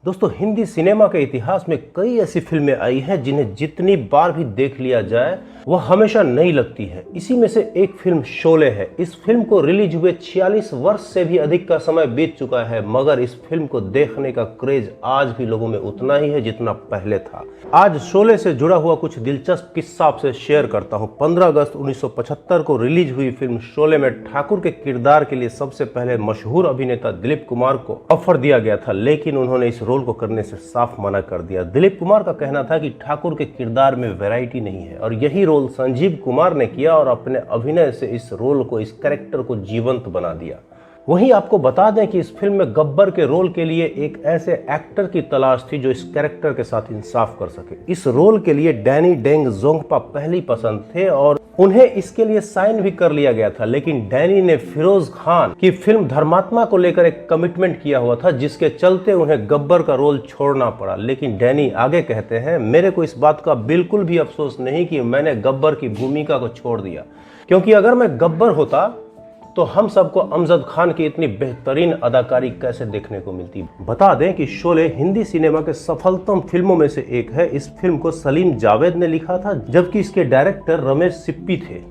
दोस्तों, हिंदी सिनेमा के इतिहास में कई ऐसी फिल्में आई हैं जिन्हें जितनी बार भी देख लिया जाए वह हमेशा नई लगती है। इसी में से एक फिल्म शोले है। इस फिल्म को रिलीज हुए 46 वर्ष से भी अधिक का समय बीत चुका है, मगर इस फिल्म को देखने का क्रेज आज भी लोगों में उतना ही है जितना पहले था। आज शोले से जुड़ा हुआ कुछ दिलचस्प किस्सा आपसे शेयर करता हूँ। 15 अगस्त 1975 को रिलीज हुई फिल्म शोले में ठाकुर के किरदार के लिए सबसे पहले मशहूर अभिनेता दिलीप कुमार को ऑफर दिया गया था, लेकिन उन्होंने इस रोल को करने से साफ मना कर दिया। दिलीप कुमार का कहना था कि ठाकुर के किरदार में वैरायटी नहीं है, और यही रोल संजीव कुमार ने किया और अपने अभिनय से इस रोल को, इस कैरेक्टर को जीवंत बना दिया। वहीं आपको बता दें कि इस फिल्म में गब्बर के रोल के लिए एक ऐसे एक्टर की तलाश थी जो इस कैरेक्टर के साथ इंसाफ कर सके। इस रोल के लिए डैनी डेंग जोंगपा पहली पसंद थे और उन्हें इसके लिए साइन भी कर लिया गया था, लेकिन डैनी ने फिरोज खान की फिल्म धर्मात्मा को लेकर एक कमिटमेंट किया हुआ था, जिसके चलते उन्हें गब्बर का रोल छोड़ना पड़ा। लेकिन डैनी आगे कहते हैं, मेरे को इस बात का बिल्कुल भी अफसोस नहीं कि मैंने गब्बर की भूमिका को छोड़ दिया, क्योंकि अगर मैं गब्बर होता तो हम सबको अमजद खान की इतनी बेहतरीन अदाकारी कैसे देखने को मिलती। बता दें कि शोले हिंदी सिनेमा के सफलतम फिल्मों में से एक है। इस फिल्म को सलीम जावेद ने लिखा था, जबकि इसके डायरेक्टर रमेश सिप्पी थे।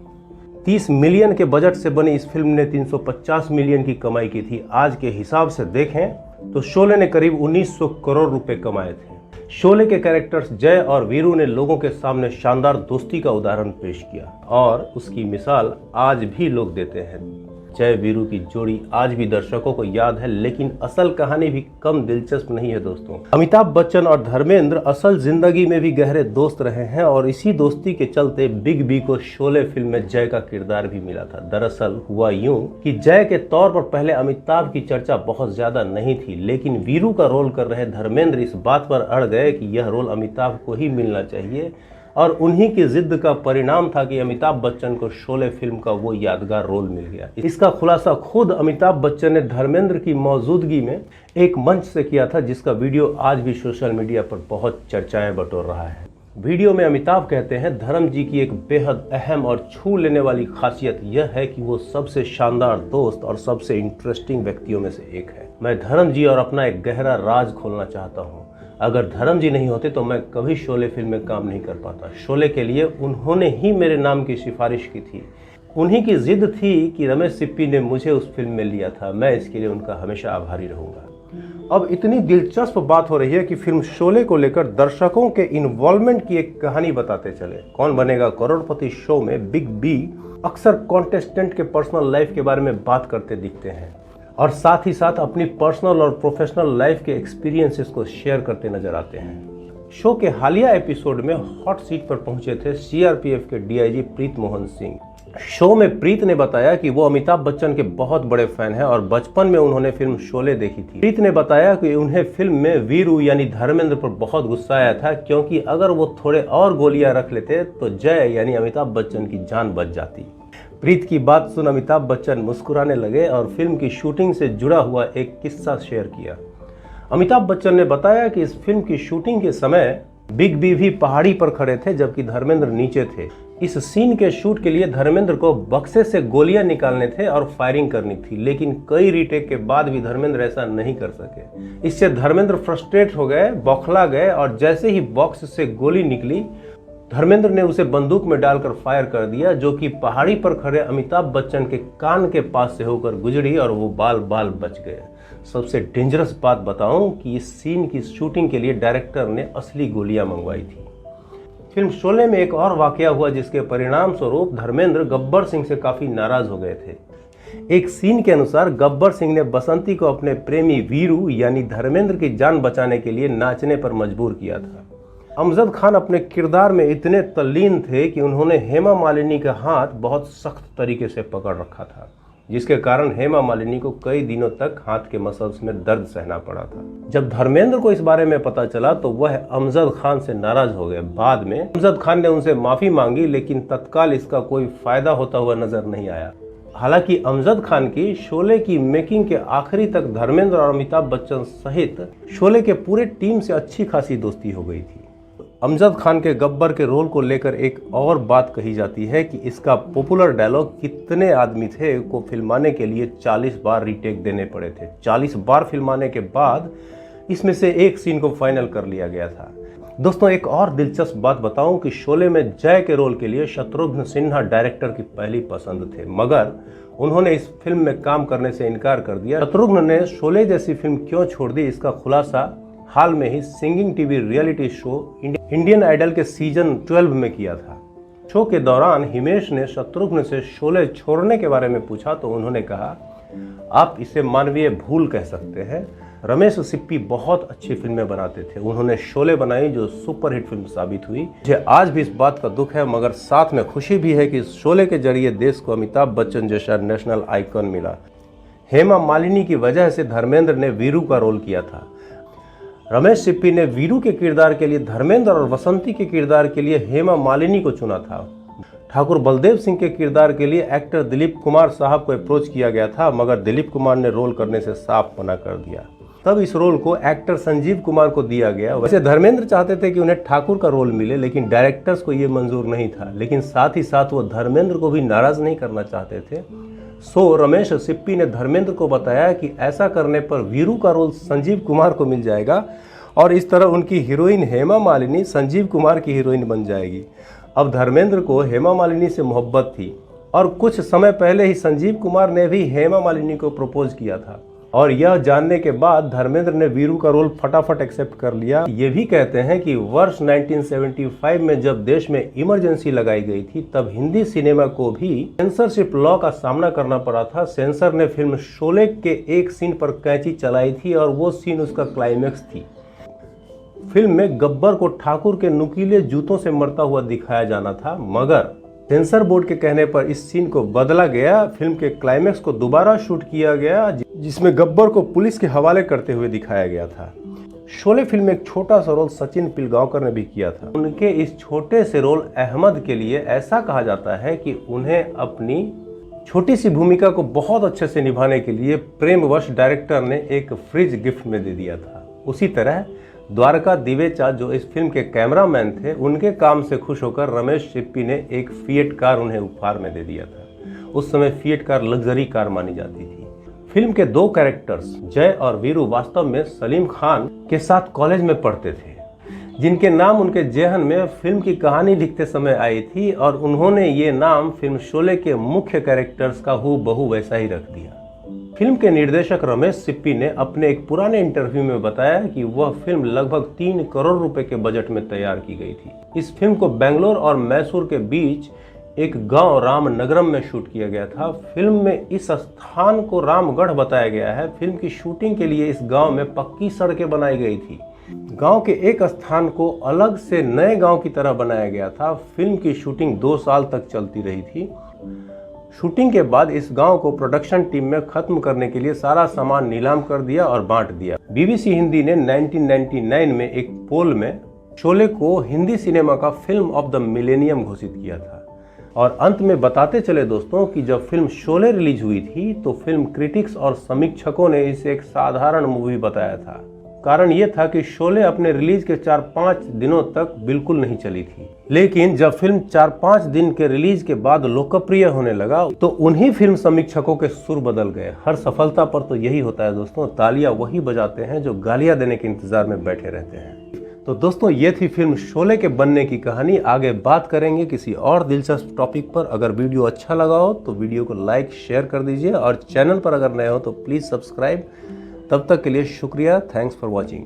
30 मिलियन के बजट से बनी इस फिल्म ने 350 मिलियन की कमाई की थी। आज के हिसाब से देखें तो शोले ने करीब 1900 करोड़ रुपए कमाए थे। शोले के कैरेक्टर्स जय और वीरू ने लोगों के सामने शानदार दोस्ती का उदाहरण पेश किया, और उसकी मिसाल आज भी लोग देते हैं। जय वीरू की जोड़ी आज भी दर्शकों को याद है, लेकिन असल कहानी भी कम दिलचस्प नहीं है दोस्तों। अमिताभ बच्चन और धर्मेंद्र असल जिंदगी में भी गहरे दोस्त रहे हैं, और इसी दोस्ती के चलते बिग बी को शोले फिल्म में जय का किरदार भी मिला था। दरअसल हुआ यूं कि जय के तौर पर पहले अमिताभ की चर्चा बहुत ज्यादा नहीं थी, लेकिन वीरू का रोल कर रहे धर्मेंद्र इस बात पर अड़ गए कि यह रोल अमिताभ को ही मिलना चाहिए, और उन्हीं की जिद का परिणाम था कि अमिताभ बच्चन को शोले फिल्म का वो यादगार रोल मिल गया। इसका खुलासा खुद अमिताभ बच्चन ने धर्मेंद्र की मौजूदगी में एक मंच से किया था, जिसका वीडियो आज भी सोशल मीडिया पर बहुत चर्चाएं बटोर रहा है। वीडियो में अमिताभ कहते हैं, धर्म जी की एक बेहद अहम और छू लेने वाली खासियत यह है कि वो सबसे शानदार दोस्त और सबसे इंटरेस्टिंग व्यक्तियों में से एक है। मैं धर्म जी और अपना एक गहरा राज खोलना चाहता हूँ। अगर धर्म जी नहीं होते तो मैं कभी शोले फिल्म में काम नहीं कर पाता। शोले के लिए उन्होंने ही मेरे नाम की सिफारिश की थी। उन्हीं की जिद थी कि रमेश सिप्पी ने मुझे उस फिल्म में लिया था। मैं इसके लिए उनका हमेशा आभारी रहूंगा। अब इतनी दिलचस्प बात हो रही है कि फिल्म शोले को लेकर दर्शकों के इन्वॉल्वमेंट की एक कहानी बताते चले। कौन बनेगा करोड़पति शो में बिग बी अक्सर कॉन्टेस्टेंट के पर्सनल लाइफ के बारे में बात करते दिखते हैं, और साथ ही साथ अपनी पर्सनल और प्रोफेशनल लाइफ के एक्सपीरियंसेस को शेयर करते नजर आते हैं। शो के हालिया एपिसोड में हॉट सीट पर पहुंचे थे सीआरपीएफ के डीआईजी प्रीत मोहन सिंह। शो में प्रीत ने बताया कि वो अमिताभ बच्चन के बहुत बड़े फैन हैं और बचपन में उन्होंने फिल्म शोले देखी थी। प्रीत ने बताया कि उन्हें फिल्म में वीरू यानी धर्मेंद्र पर बहुत गुस्सा आया था, क्योंकि अगर वो थोड़े और गोलियां रख लेते तो जय यानी अमिताभ बच्चन की जान बच जाती। प्रीत की बात सुन अमिताभ बच्चन मुस्कुराने लगे और फिल्म की शूटिंग से जुड़ा हुआ एक किस्सा शेयर किया। अमिताभ बच्चन ने बताया कि इस फिल्म की शूटिंग के समय बिग बी भी पहाड़ी पर खड़े थे, जबकि धर्मेंद्र नीचे थे। इस सीन के शूट के लिए धर्मेंद्र को बक्से से गोलियां निकालने थे और फायरिंग करनी थी, लेकिन कई रीटेक के बाद भी धर्मेंद्र ऐसा नहीं कर सके। इससे धर्मेंद्र फ्रस्ट्रेट हो गए, बौखला गए, और जैसे ही बॉक्स से गोली निकली धर्मेंद्र ने उसे बंदूक में डालकर फायर कर दिया, जो कि पहाड़ी पर खड़े अमिताभ बच्चन के कान के पास से होकर गुजरी और वो बाल बाल बच गए। सबसे डेंजरस बात बताऊं कि इस सीन की शूटिंग के लिए डायरेक्टर ने असली गोलियां मंगवाई थी। फिल्म शोले में एक और वाकया हुआ, जिसके परिणाम स्वरूप धर्मेंद्र गब्बर सिंह से काफी नाराज हो गए थे। एक सीन के अनुसार गब्बर सिंह ने बसंती को अपने प्रेमी वीरू यानी धर्मेंद्र की जान बचाने के लिए नाचने पर मजबूर किया था। अमजद खान अपने किरदार में इतने तल्लीन थे कि उन्होंने हेमा मालिनी का हाथ बहुत सख्त तरीके से पकड़ रखा था, जिसके कारण हेमा मालिनी को कई दिनों तक हाथ के मसल्स में दर्द सहना पड़ा था। जब धर्मेंद्र को इस बारे में पता चला तो वह अमजद खान से नाराज हो गए। बाद में अमजद खान ने उनसे माफी मांगी, लेकिन तत्काल इसका कोई फायदा होता हुआ नजर नहीं आया। हालांकि अमजद खान की शोले की मेकिंग के आखिरी तक धर्मेंद्र और अमिताभ बच्चन सहित शोले के पूरे टीम से अच्छी खासी दोस्ती हो गई थी। अमजद खान के गब्बर के रोल को लेकर एक और बात कही जाती है कि इसका पॉपुलर डायलॉग कितने आदमी थे को फिल्माने के लिए 40 बार रीटेक देने पड़े थे। 40 बार फिल्माने के बाद इसमें से एक सीन को फाइनल कर लिया गया था। दोस्तों एक और दिलचस्प बात बताऊं कि शोले में जय के रोल के लिए शत्रुघ्न सिन्हा डायरेक्टर की पहली पसंद थे, मगर उन्होंने इस फिल्म में काम करने से इनकार कर दिया। शत्रुघ्न ने शोले जैसी फिल्म क्यों छोड़ दी, इसका खुलासा हाल में ही singing TV reality show Indian Idol के सीजन 12 में किया था। शो के दौरान हिमेश ने शत्रुघ्न से शोले छोड़ने के बारे में पूछा तो उन्होंने कहा, आप इसे मानवीय भूल कह सकते हैं। रमेश सिप्पी बहुत अच्छी फिल्में बनाते थे। उन्होंने शोले बनाई जो सुपरहिट फिल्म साबित हुई। मुझे आज भी इस बात का दुख है, मगर साथ में खुशी भी है कि शोले के जरिए देश को अमिताभ बच्चन जैसा नेशनल आइकन मिला। हेमा मालिनी की वजह से धर्मेंद्र ने वीरू का रोल किया था। रमेश सिप्पी ने वीरू के किरदार के लिए धर्मेंद्र और वसंती के किरदार के लिए हेमा मालिनी को चुना था। ठाकुर बलदेव सिंह के किरदार के लिए एक्टर दिलीप कुमार साहब को अप्रोच किया गया था, मगर दिलीप कुमार ने रोल करने से साफ मना कर दिया। तब इस रोल को एक्टर संजीव कुमार को दिया गया। वैसे धर्मेंद्र चाहते थे कि उन्हें ठाकुर का रोल मिले, लेकिन डायरेक्टर्स को ये मंजूर नहीं था। लेकिन साथ ही साथ वो धर्मेंद्र को भी नाराज नहीं करना चाहते थे। सो रमेश सिप्पी ने धर्मेंद्र को बताया कि ऐसा करने पर वीरू का रोल संजीव कुमार को मिल जाएगा और इस तरह उनकी हीरोइन हेमा मालिनी संजीव कुमार की हीरोइन बन जाएगी। अब धर्मेंद्र को हेमा मालिनी से मोहब्बत थी और कुछ समय पहले ही संजीव कुमार ने भी हेमा मालिनी को प्रपोज किया था, और यह जानने के बाद धर्मेंद्र ने वीरू का रोल फटाफट एक्सेप्ट कर लिया। ये भी कहते हैं कि वर्ष 1975 में जब देश में इमरजेंसी लगाई गई थी, तब हिंदी सिनेमा को भी सेंसरशिप लॉ का सामना करना पड़ा था। सेंसर ने फिल्म शोले के एक सीन पर कैंची चलाई थी और वो सीन उसका क्लाइमेक्स थी। फिल्म में गब्बर को ठाकुर के नुकीले जूतों से मरता हुआ दिखाया जाना था, मगर सेंसर बोर्ड के कहने पर इस सीन को बदला गया। फिल्म के क्लाइमेक्स को दोबारा शूट किया गया, जिसमें गब्बर को पुलिस के हवाले करते हुए दिखाया गया था। शोले फिल्म में एक छोटा सा रोल सचिन पिलगांवकर ने भी किया था। उनके इस छोटे से रोल अहमद के लिए ऐसा कहा जाता है कि उन्हें अपनी छोटी सी भूमिका को बहुत अच्छे से निभाने के लिए प्रेमवश डायरेक्टर ने एक फ्रिज गिफ्ट में दे दिया था। उसी तरह द्वारका दिवेचा जो इस फिल्म के कैमरामैन थे, उनके काम से खुश होकर रमेश सिप्पी ने एक फिएट कार उन्हें उपहार में दे दिया था। उस समय फिएट कार लग्जरी कार मानी जाती थी। फिल्म के दो कैरेक्टर्स जय और वीरू वास्तव में सलीम खान के साथ कॉलेज में पढ़ते थे, जिनके नाम उनके जेहन में फिल्म की कहानी लिखते समय आई थी, और उन्होंने ये नाम फिल्म शोले के मुख्य कैरेक्टर्स का हूबहू वैसा ही रख दिया। फिल्म के निर्देशक रमेश सिप्पी ने अपने एक पुराने इंटरव्यू में बताया कि वह फिल्म लगभग 3 करोड़ रुपए के बजट में तैयार की गई थी। इस फिल्म को बेंगलोर और मैसूर के बीच एक गांव रामनगरम में शूट किया गया था। फिल्म में इस स्थान को रामगढ़ बताया गया है। फिल्म की शूटिंग के लिए इस गांव में पक्की सड़कें बनाई गई थी। गांव के एक स्थान को अलग से नए गांव की तरह बनाया गया था। फिल्म की शूटिंग 2 साल तक चलती रही थी। शूटिंग के बाद इस गांव को प्रोडक्शन टीम में खत्म करने के लिए सारा सामान नीलाम कर दिया और बांट दिया। बीबीसी हिंदी ने 1999 में एक पोल में शोले को हिंदी सिनेमा का फिल्म ऑफ द मिलेनियम घोषित किया था। और अंत में बताते चले दोस्तों कि जब फिल्म शोले रिलीज हुई थी तो फिल्म क्रिटिक्स और समीक्षकों ने इसे एक साधारण मूवी बताया था। कारण ये था कि शोले अपने रिलीज के 4-5 दिनों तक बिल्कुल नहीं चली थी, लेकिन जब फिल्म 4-5 दिन के रिलीज के बाद लोकप्रिय होने लगा तो उन्हीं फिल्म समीक्षकों के सुर बदल गए। हर सफलता पर तो यही होता है दोस्तों, तालियां वही बजाते हैं जो गालियां देने के इंतजार में बैठे रहते हैं। तो दोस्तों ये थी फिल्म शोले के बनने की कहानी। आगे बात करेंगे किसी और दिलचस्प टॉपिक पर। अगर वीडियो अच्छा लगा हो तो वीडियो को लाइक शेयर कर दीजिए और चैनल पर अगर नए हो तो प्लीज़ सब्सक्राइब। तब तक के लिए शुक्रिया। Thanks for watching.